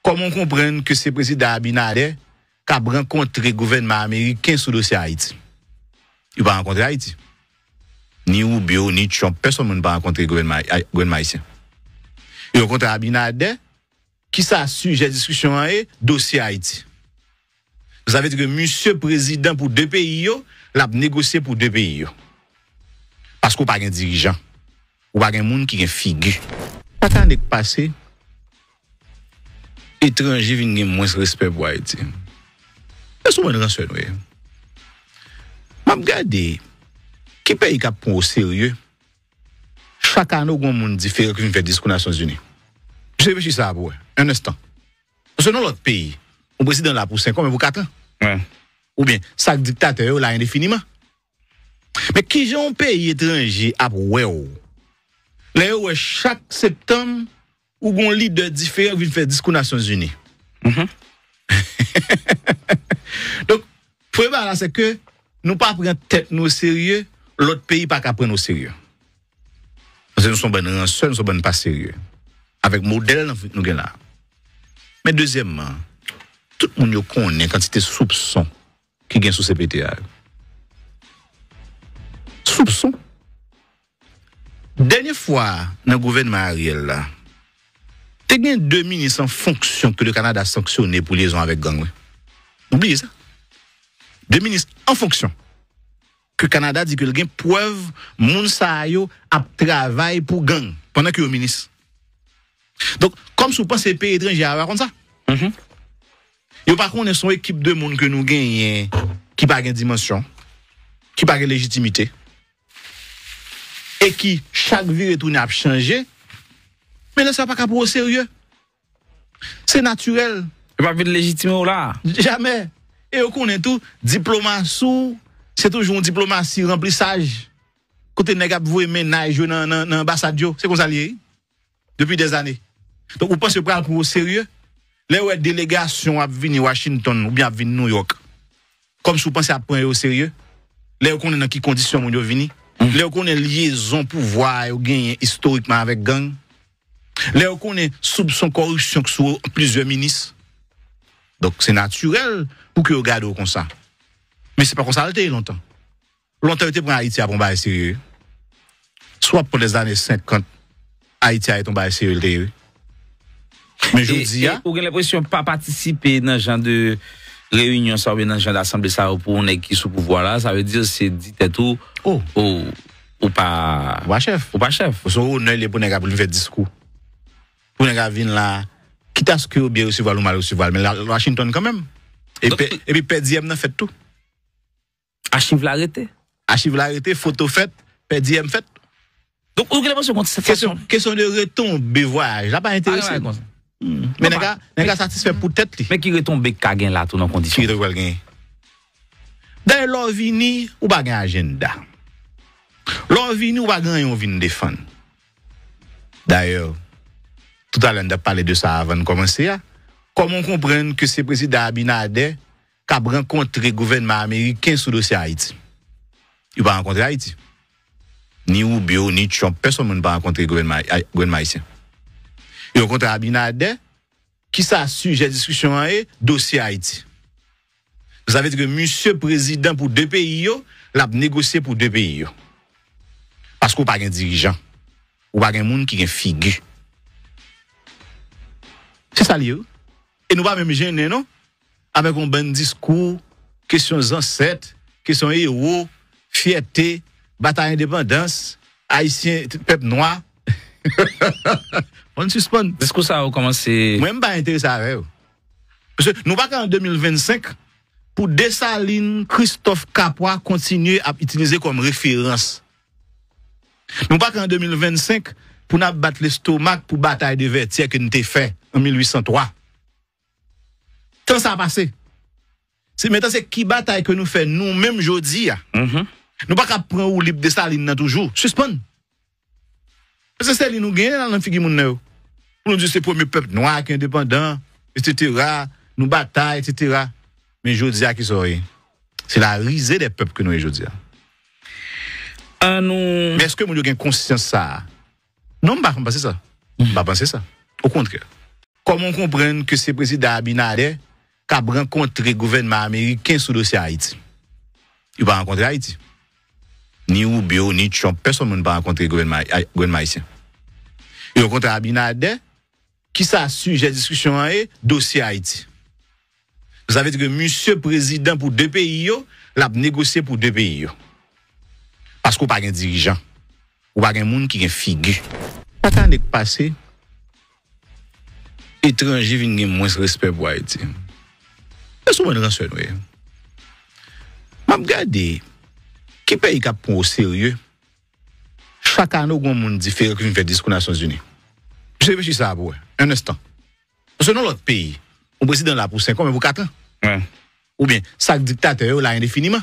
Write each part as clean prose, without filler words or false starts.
comment comprendre que c'est le président Abinader qui a rencontré le gouvernement américain sur le dossier Haïti? Il n'a pas rencontré Haïti. Ni Rubio, ni Trump, personne n'a pas rencontré le gouvernement haïtien. Il a rencontré Abinader qui s'est sujet à discussion et dossier Haïti. Vous savez que monsieur président pour deux pays, l'a négocié pour deux pays. Parce qu'on n'a pas un dirigeant. Ou pas un monde qui a une figure. Pas tant de passer. Étrangers viennent moins de respect pour Haïti. C'est souvent une rançon. Je regarde qui pays qui prend au sérieux. Chaque année, il y a un monde différent qui vient faire discours aux Nations Unies. Je réfléchis ça pour un instant. Parce que dans l'autre pays, on président là pour 5 ans, mais pour 4 ans. Ouais. Ou bien, chaque dictateur là indéfiniment. Mais qui j'ai un pays étranger à là où chaque septembre, où un leader différent vient faire discours aux Nations Unies. Donc, le problème là, c'est que nous ne pas prendre tête nous au sérieux, l'autre pays pas qu'à prendre au sérieux. Parce que nous sommes bonnes seuls, nous sommes bonnes pas sérieux. Avec modèle, nous sommes là. Mais deuxièmement, tout le monde connaît quantité de soupçons qui gagnent sous CPTA. Soupçons. Dernière fois, dans le gouvernement Ariel, là, il y a 2 ministres en fonction que le Canada a sanctionné pour liaison avec gang. Oubliez ça. 2 ministres en fonction. Que le Canada dit que le gain preuve, moun sa yo a travail pour gang pendant que le ministre. Donc, comme si vous pensez pays étranger à comme ça. Yo par contre, son équipe de monde que nous gagnons qui pas de dimension, qui pas de légitimité, et qui chaque vie retourne à changer. Mais là, ça pas pour au sérieux. C'est naturel. Il pas de légitimité là. Jamais. Et on connaît tout, diplomatie, c'est toujours une diplomatie remplissage. Côté nèg a voué ménage dans ambassade, c'est comme ça lié depuis des années. Donc vous pensez pas pour au sérieux? Là où délégation a venir Washington ou bien a venir New York. Comme si vous pensez à prendre au sérieux? Là où on est dans quelles conditions on vini? Là où on est liaison pouvoir ou gagner historiquement avec gang. Là où on est soupçon corruption sur plusieurs ministres. Donc c'est naturel pour que vous regardez comme ça. Mais c'est pas comme ça a été longtemps. Longtemps été pour Haïti à prendre sérieux. Soit pour les années 50, Haïti a été tombé sérieux. Mais je dis vous avez l'impression de pas participer dans ce genre de réunion, ça ou dans ce genre d'assemblée ça pour on est qui sous pouvoir là, ça veut dire c'est dit tout ou pas chef. Ou pas chef. Parce que on est pour nèg pour faire discours. Pour nèg venir là, quitte à ce que bien recevoir ou mal recevoir, mais Washington quand même. Et puis PDM n'a fait tout. Archive l'arrêté, photo faite, PDM fait. Donc vous avez l'impression contre cette question de retomber voyage, là pas intéressé. Mais nèg satisfait pour tête li. Mais qui retombe Kagen là tout dans condition. Qui retombe gain. Dans l'or vini ou pas gain agenda. L'or vini ou pas gain on vinn défendre. D'ailleurs, tout à l'heure on a parlé de ça avant de commencer. Comment comprendre que c'est le président Abinader qui a rencontré le gouvernement américain sur le dossier Haïti? Il n'a pas rencontré Haïti. Ni Rubio, ni Trump, personne n'a pas rencontré le gouvernement haïtien. Il a rencontré Abinader qui s'est sujet à discussion et dossier Haïti. Vous savez que monsieur président pour deux pays, l'a négocié pour deux pays. Parce qu'on n'a pas un dirigeant. Ou pas un monde qui a une figure. C'est ça lié. Et nous pas même gêner, non? Avec un bon discours, questions ancêtres, questions héros, fierté, bataille indépendance, haïtien, peuple noir. On suspend. Est-ce que ça a commencé? Moi, je ne suis pas intéressé avec vous. Parce que nous pas qu'en 2025, pour Dessalines, Christophe Capois continuer à utiliser comme référence. Nous pas qu'en 2025, pour nous battre l'estomac pour bataille de Vertières que nous avons fait en 1803. Tant ça a passé. C'est maintenant c'est qui bataille que nous faisons nous-mêmes aujourd'hui. Nous pas qu'à prendre ou libre Dessalines toujours. Suspend. Parce que c'est lui nous gagne dans la figure moun. Pour nous dire c'est le premier peuple noir qui est indépendant, etc. Nous bataille, etc. Mais je dis à qui c'est la risée des peuples que nous aujourd'hui. Mais est-ce que nous avons conscience de ça? Non, je ne pense pas ça. Je ne pense pas ça. Au contraire. comment comprendre que c'est le président Abinader qui a rencontré le gouvernement américain sur le dossier Haïti? Il va rencontrer Haïti. Ni Rubio, ni Trump, personne ne va rencontrer le gouvernement haïtien. Il rencontre Abinader qui s'a sujet discussion est dossier Haïti. Vous savez que monsieur président pour deux pays, l'a négocié pour deux pays. Parce qu'on n'a pas un dirigeant. Ou pas un monde qui a une figure. Pas qu'à passer. Étranger viennent moins respect pour Haïti. C'est souvent une rançon, oui. Je regarde, qui pays qui prend au sérieux, chaque année, il y a un monde différent qui vient faire discours aux Nations Unies. Je réfléchis ça pour un instant. Parce que dans l'autre pays, le président là pour 5 ans, mais pour 4 ans. Ouais. Ou bien, chaque dictateur là indéfiniment.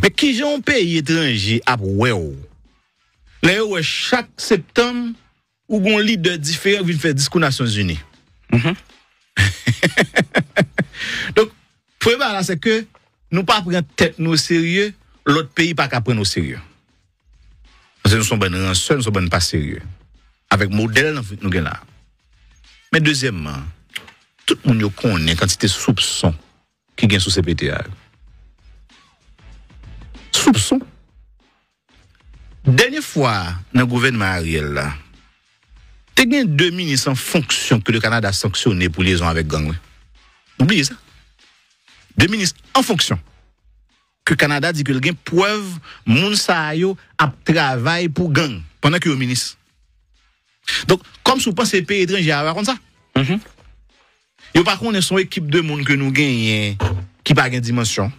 Mais qui ont un pays étranger à là, chaque septembre, où un leader différent vient faire discours aux Nations Unies. Donc, le problème là, c'est que nous ne prenons pas tête nous au sérieux, l'autre pays pas qu'à prendre au sérieux. Parce que nous sommes bonnes rançons, nous sommes bonnes pas sérieux. Avec modèle, nous sommes là. Mais deuxièmement, tout le monde connaît quantité de soupçons qui gagnent sous CPTA. Soupçons. Dernière fois, dans le gouvernement Ariel, là, il y a 2 ministres en fonction que le Canada a sanctionné pour liaison avec gang. Oubliez ça. 2 ministres en fonction. Que le Canada dit que le gain preuve, moun sa yo a travail pour gang pendant que le ministre. Donc, comme si vous pensez pays étranger à comme ça. Yo par contre, son équipe de monde que nous gagnons qui pas de dimension,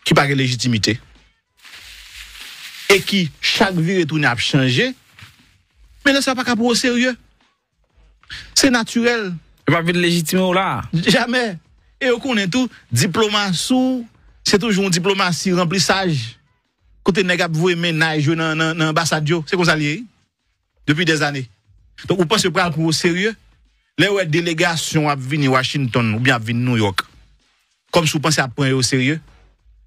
qui pas de légitimité, et qui chaque vie retourne a changé. Mais là, ça pas pour au sérieux. C'est naturel. Il pas de légitimité là. Jamais. Et on connaît tout, diplomatie, c'est toujours une diplomatie remplissage. Côté nèg a voué ménage dans l'ambassade, c'est comme ça lié depuis des années. Donc vous pensez pas pour au sérieux? Les délégations à venir Washington ou bien à venir New York. Comme si vous pensez à prendre au sérieux?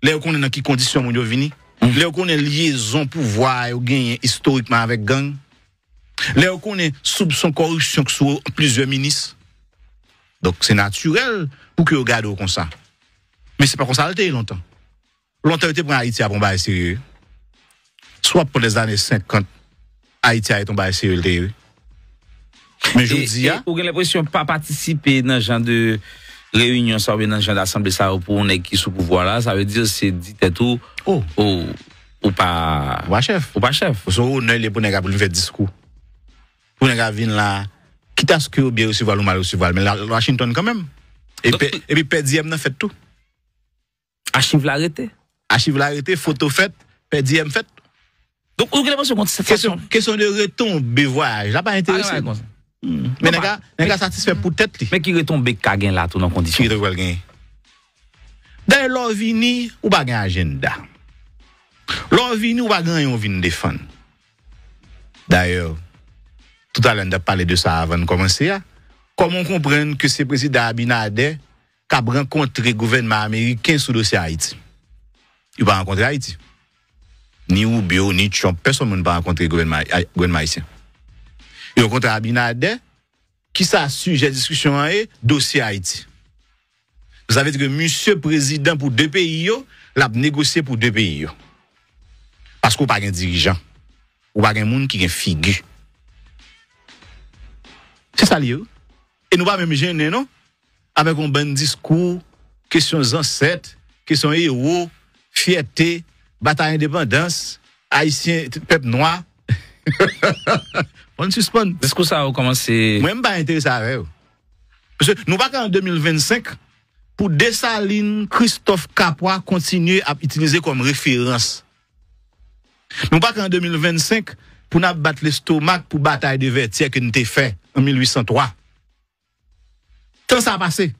Les on connaît dans quelles conditions vous venir? Les on connaît liaison pouvoir ou gagner historiquement avec gang. Les on connaît soupçon corruption sur plusieurs ministres. Donc c'est naturel pour que vous regardez comme ça. Mais c'est pas comme ça longtemps. Longtemps été pour Haïti à tomber sérieux. Soit pour les années 50, Haïti a tombé sérieux. Mais je dis vous avez l'impression de pas participer dans ce genre de réunion, ça veut dire dans ce genre d'assemblée ça pour on qui sous pouvoir là, ça veut dire c'est dit tout ou pas chef. Ou pas chef. Parce que on est pour nèg pour faire discours. Pour nèg venir là, quitte à ce que bien recevoir ou mal recevoir, mais Washington quand même. Et puis PDM n'a fait tout. Archive l'arrêté. Archive l'arrêté, photo faite, PDM fait. Donc vous avez l'impression contre cette question de retombée voyage, là pas intéressé. Mais nèg satisfait pour tête li. Mais qui retombe Kagen là tout dans condition. Qui doit gagner. D'ailleurs l'on vini ou pas gagne agenda. L'on vini ou pas gagne on vient défendre. D'ailleurs tout à l'heure on a parlé de ça avant de commencer. Comment comprendre que c'est le président Abinader qui a rencontré le gouvernement américain sur le dossier Haïti? Il va rencontrer Haïti. Ni Rubio, ni Trump, personne ne va rencontrer le gouvernement haïtien. Il rencontre Abinader qui s'a sujet discussion est dossier Haïti. Vous savez que monsieur président pour deux pays, l'a négocié pour deux pays. Parce qu'on n'a pas un dirigeant. Ou pas un monde qui a une figure. C'est ça lié. Et nous pas même gêner, non? Avec un bon discours, questions ancêtres, questions héros, fierté, bataille indépendance, haïtien, peuple noir. On suspend. Est-ce que ça a commencé? Moi, je ne suis pas intéressé avec vous. Parce que nous pas qu'en 2025, pour Dessalines, Christophe Capois continuer à utiliser comme référence. Nous pas qu'en 2025, pour nous battre l'estomac pour bataille de Vertières que nous avons fait en 1803. Tant ça a passé.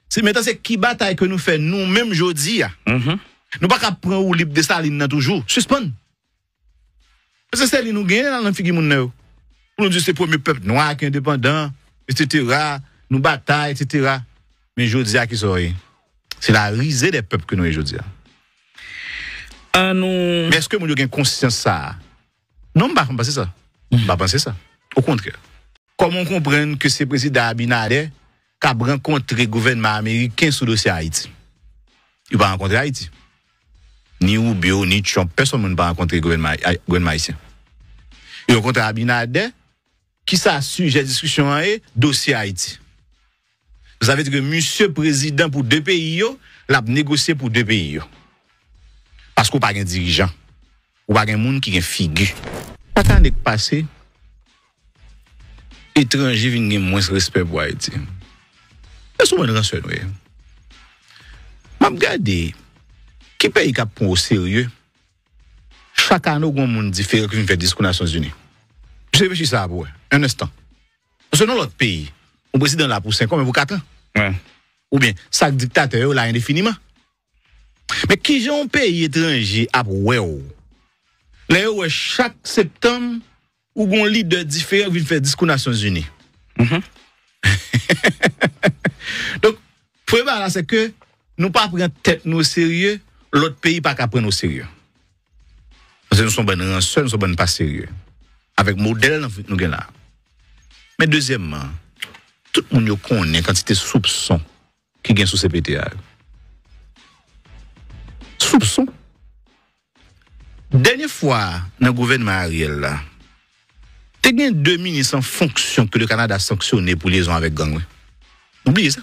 C'est maintenant c'est qui bataille que nous faisons nous-mêmes aujourd'hui. Nous pas qu'à prendre ou libre Dessalines toujours. Suspend. Parce que c'est nous gagne dans la figure moun. Pour nous dire c'est le premier peuple noir qui est indépendant, etc. Nous bataille, etc. Mais aujourd'hui qui sont c'est la risée des peuples que nous aujourd'hui. Mais est-ce que nous avons conscience de ça? Non, je ne pense pas ça. Je ne pense pas ça. Au contraire. comment comprendre que c'est le président Abinader qui a rencontré le gouvernement américain sur le dossier Haïti? Il va rencontrer Haïti. Ni Rubio, ni Trump, personne ne va rencontrer le gouvernement haïtien. Il rencontre Abinader qui s'a sujet de discussion est dossier Haïti. Vous savez que monsieur président pour deux pays, l'a négocié pour deux pays. Parce qu'on n'a pas un dirigeant, ou pas un monde qui a une figure. Pas qu'à passer, étranger viennent moins respect pour Haïti. C'est souvent une rançon, oui. Je regarde, qui pays qui prend au sérieux, chaque année, il y a un monde différent qui vient faire discours aux Nations Unies. Je réfléchis ça pour un instant. Parce que dans l'autre pays, on président là pour 5 ans, mais pour 4 ans. Ouais. Ou bien, chaque dictateur là indéfiniment. Mais qui j'ai un pays étranger à ouais. Là, chaque septembre, où un leader différent vient faire discours aux Nations Unies. Donc, le problème là, c'est que nous pas prendre tête nous au sérieux, l'autre pays pas qu'à prendre au sérieux. Parce que nous sommes bonnes rançons, nous sommes bonnes pas sérieux. Avec modèle, nous gagnons là. Mais deuxièmement, tout le monde connaît quantité de soupçons qui gagnent sous CPTA. Soupçons. Dernière fois, dans le gouvernement Ariel, là, il y a 2 ministres en fonction que le Canada a sanctionné pour liaison avec gang. Oubliez ça.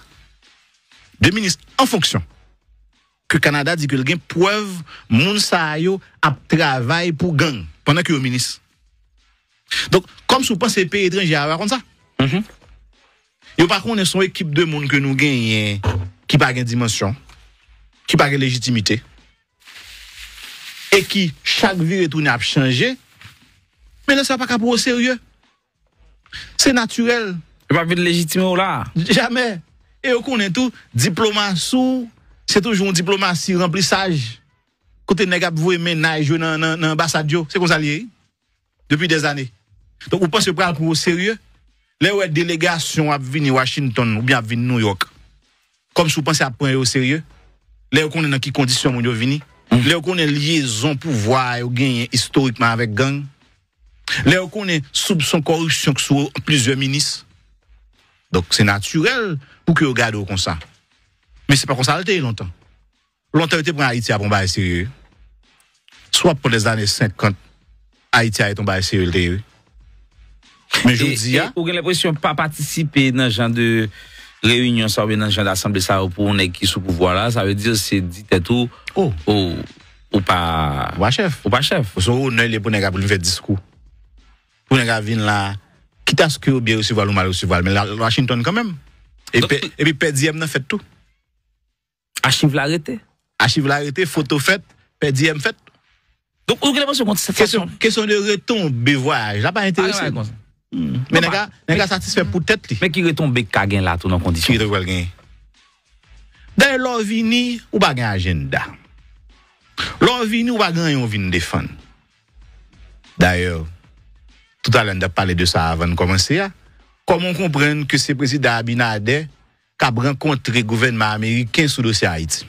2 ministres en fonction. Que le Canada dit que le gain preuve, moun sa yo a travail pour gang pendant que le ministre. Donc, comme si vous pensez que les pays étrangers à comme ça. Yo par contre, son équipe de monde que nous gagnons qui pas de dimension, qui pas de légitimité, et qui, chaque vie retourne à changer, mais là, ça pas qu'à pour au sérieux. C'est naturel. Il n'y a pas de légitimité là. Jamais. Et on connaît tout, diplomatie, c'est toujours une diplomatie, remplissage. Côté nèg voué ménage dans l'ambassade, c'est comme ça lié. Depuis des années. Donc, vous pensez prendre pour au sérieux? Là où délégation a venir Washington ou bien a venir New York. Comme si vous pensez à prendre au sérieux? Là où on est dans quelles conditions vous venir? Là où on est liaison pouvoir ou gagner historiquement avec gang? Là où on est soupçon corruption sur plusieurs ministres? Donc, c'est naturel pour que vous regardez comme ça. Mais c'est pas comme ça longtemps. Longtemps, vous prenez Haïti à prendre au sérieux. Soit pour les années 50, Haïti a été tombé sérieux. Mais je dis, vous avez l'impression de ne pas participer dans ce genre de réunion, ça, dans ce genre d'assemblée, ça, pour on qui sous pouvoir là, ça veut dire que c'est dit tout, ou pas. Ou pas chef. Ou pas chef. Ou son honneur, les pour nous faire discours. Pour nous venir là, quitte à ce que vous bien recevoir ou mal recevoir, mais Washington quand même. Et puis, PDM n'a fait tout. Archive l'arrêté. Archive l'arrêté, photo faite, PDM fait. Donc, vous avez l'impression que c'est question de retombée voyage, là, pas intéressé. Mais les gars satisfait pour tête. Mais qui retombe Kagen là, tout dans condition. Qui retombe Kagen. D'ailleurs, l'on vini ou pas un agenda. L'on vini ou pas un vini défendre. D'ailleurs, tout à l'heure, on a parlé de ça avant de commencer. Comment comprendre que c'est le président Abinader qui a rencontré le gouvernement américain sur le dossier Haïti?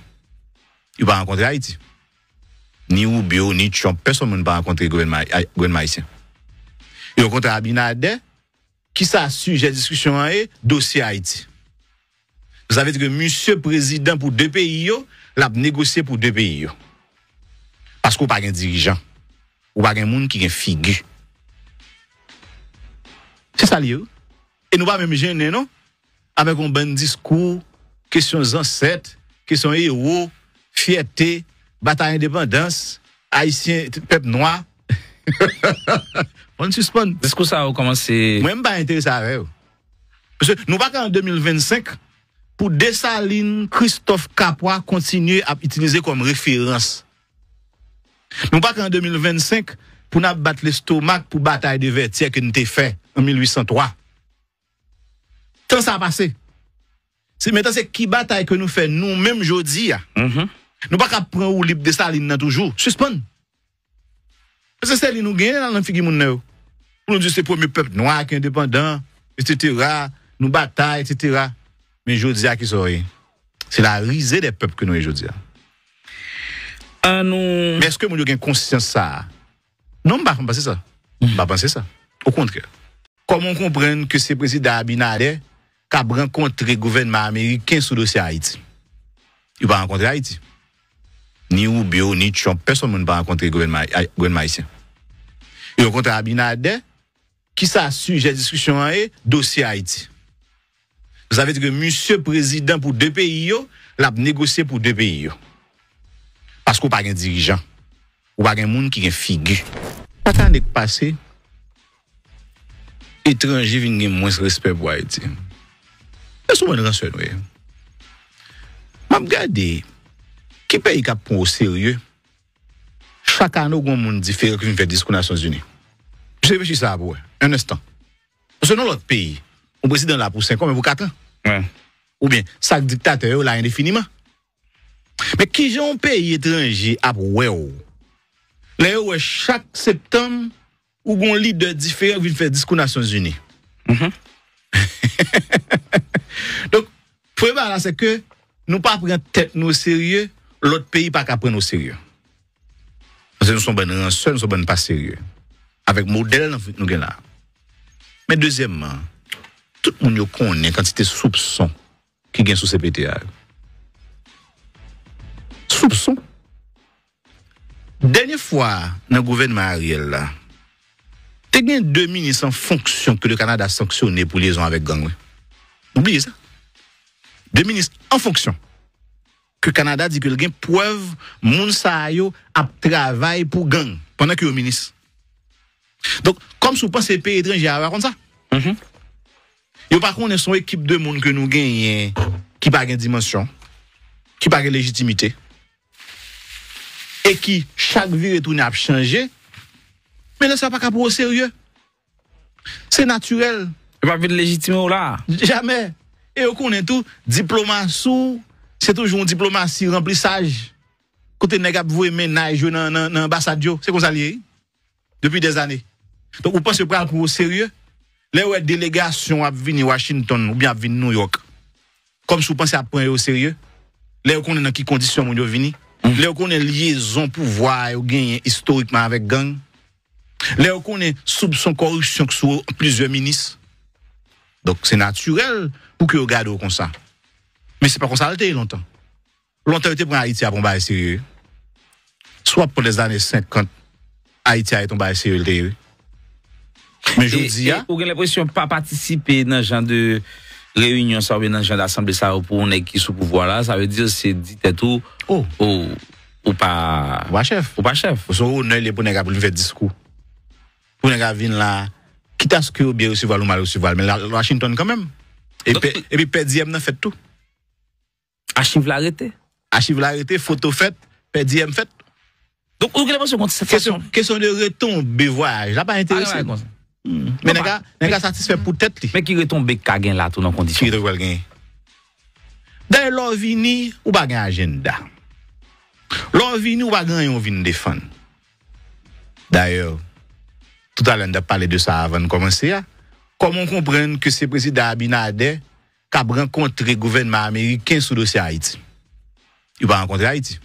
Il va rencontrer Haïti. Ni Rubio, ni Trump, personne ne va rencontrer le gouvernement haïtien. Il rencontre Abinader qui s'a sujet de discussion est dossier Haïti. Vous savez que monsieur président pour deux pays, l'a négocié pour deux pays. Parce qu'on n'a pas un dirigeant, ou pas un monde qui a une figure. C'est ça lié. Et nous pas même gêner, non? Avec un bon discours, questions ancêtres, questions héros, fierté, bataille indépendance, haïtien, peuple noir. On suspend. Discours ça a commencé. Moi, je ne suis pas intéressé avec eux. Parce que nous pas qu'en 2025, pour Dessalines, Christophe Capois continuer à utiliser comme référence. Nous pas qu'en 2025, pour nous battre l'estomac pour bataille de Vertières que nous avons fait en 1803. Tant ça a passé. C'est maintenant c'est qui bataille que nous faisons nous-mêmes aujourd'hui. Nous pas qu'à prendre ou libre Dessalines toujours. Suspend. Parce que c'est nous gagne dans la figure moun. Pour nous dire c'est le premier peuple noir qui est indépendant, etc. Nous bataille, etc. Mais aujourd'hui qui sont c'est la risée des peuples que nous aujourd'hui. Mais est-ce que nous avons conscience de ça? Non, je ne pense pas ça. Je ne pense pas ça. Au contraire. comment comprendre que c'est le président Abinader qui a rencontré le gouvernement américain sur le dossier Haïti? Il n'a pas rencontré Haïti. Ni Rubio, ni Trump, personne n'a pas rencontré le gouvernement haïtien. Il a rencontré Abinader qui s'est sujet à discussion est dossier Haïti. Vous savez que monsieur président pour deux pays, l'a négocié pour deux pays. Parce qu'on n'a pas un dirigeant, ou pas un monde qui a une figure. Pas qu'à passer, étranger viennent moins respect pour Haïti. C'est souvent une rançon, oui. Je regarde, qui pays qui prend au sérieux, chaque année, il y a un monde différent qui vient faire discours aux Nations Unies. Je sais pas si ça va, un instant. Parce que dans l'autre pays, on président là pour 5 ans, mais pour 4 ans. Ouais. Ou bien, chaque dictateur là indéfiniment. Mais qui j'ai un pays étranger à ouais. Là, chaque septembre, où un leader différent vient faire discours aux Nations Unies. Donc, le problème c'est que nous pas prendre tête nous au sérieux, l'autre pays pas prendre au sérieux. Parce que nous sommes ben seuls, nous sommes ben pas sérieux. Avec modèle nous gagnons là. Mais deuxièmement, tout le monde connaît quantité de soupçons qui gagne sous CPTA. Soupçons. Dernière fois, dans le gouvernement Ariel là, il y a 2 ministres en fonction que le Canada a sanctionné pour liaison avec gang. Oubliez ça. 2 ministres en fonction. Que le Canada dit que il y a preuve moun sa yo a travail pour gang pendant que le ministre. Donc, comme si vous pensez pays étranger à comme ça. Yo par contre son équipe de monde que nous gagnons qui pas gagne dimension, qui pas gagne légitimité et qui chaque vie retourne a changé. Mais là ça pas capable au sérieux. C'est naturel. Il pas de légitime là. Jamais. Et on connaît tout diplomatie, c'est toujours une diplomatie remplissage. Côté nèg a voué ménage dans ambassade yo, c'est comme ça lié depuis des années. Donc vous pensez prendre pour au sérieux? Les délégations à venir Washington ou bien à venir New York. Comme si vous pensez à prendre au sérieux? Les on connaît dans quelles conditions vous venir? Les on connaît liaison pouvoir ou gagner historiquement avec gang. Les on connaît soupçon corruption sur plusieurs ministres. Donc c'est naturel pour que vous regardez comme ça. Mais c'est pas comme ça longtemps. Longtemps était prend Haïti à bomber sérieux. Soit pour les années 50 Haïti a été tombé sérieux. Mais je dis vous avez l'impression de pas participer dans ce genre de réunion ça dans ce genre d'assemblée ça pour on qui sous pouvoir là, ça veut dire c'est dit tout ou pas chef. Ou pas chef. Parce que on est pour nèg pour faire discours. Pour nèg venir là quitte à ce que bien recevoir ou mal recevoir mais la Washington quand même. Et puis PDM n'a fait tout. Archive l'arrêté. Archive l'arrêté, photo faite, PDM fait. Donc vous avez l'impression contre cette façon question de retombée voyage, là pas intéressé. Mais nèg satisfait pour tête li. Mais qui retombe Kagen là tout dans condition. Qui doit gagner. D'ailleurs l'on vini ou pas gagne agenda. L'on vini ou pas gagne on vinn défendre. D'ailleurs tout à l'heure on a parlé de ça avant de commencer. Comment comprendre que c'est le président Abinader qui a rencontré le gouvernement américain sur le dossier Haïti? Il n'a pas rencontré Haïti.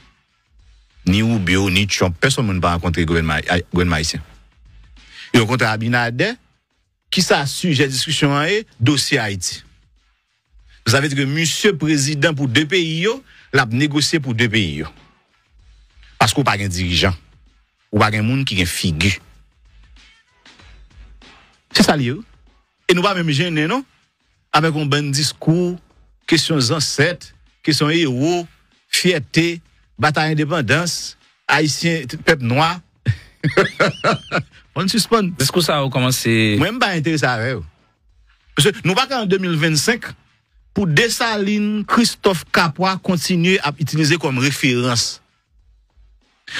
Ni Rubio, ni Trump, personne n'a pas rencontré le gouvernement haïtien. Il a rencontré Abinader qui s'est sujet à discussion est dossier Haïti. Vous savez que monsieur président pour deux pays, l'a négocié pour deux pays. Parce qu'on n'a pas un dirigeant, ou pas un monde qui a une figure. C'est ça lié. Et nous pas même gêner, non? Avec un bon discours, questions ancêtres, questions héros, fierté, bataille indépendance, haïtien, peuple noir. On suspend. Est-ce que ça a commencé? Moi, je ne suis pas intéressé à vous. Parce que nous pas qu'en 2025, pour Dessalines, Christophe Capois continuer à utiliser comme référence.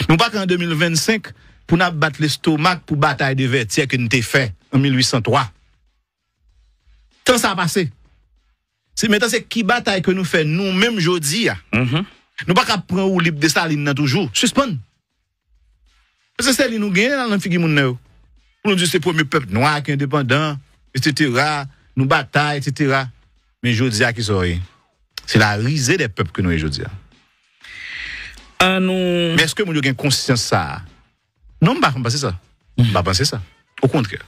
Nous pas qu'en 2025, pour nous battre l'estomac pour bataille de Vertières que nous avons fait en 1803. Tant ça a passé. C'est maintenant c'est qui bataille que nous faisons nous-mêmes aujourd'hui. Nous pas qu'à prendre ou libre Dessalines toujours. Suspend. Parce que c'est nous gagne dans la figure moun. Pour nous dire c'est le premier peuple noir qui est indépendant, etc. Nous bataille, etc. Mais je dis à qui c'est la risée des peuples que nous aujourd'hui. Mais est-ce que nous avons conscience de ça? Non, je ne pense pas ça. Je ne pense pas ça. Au contraire.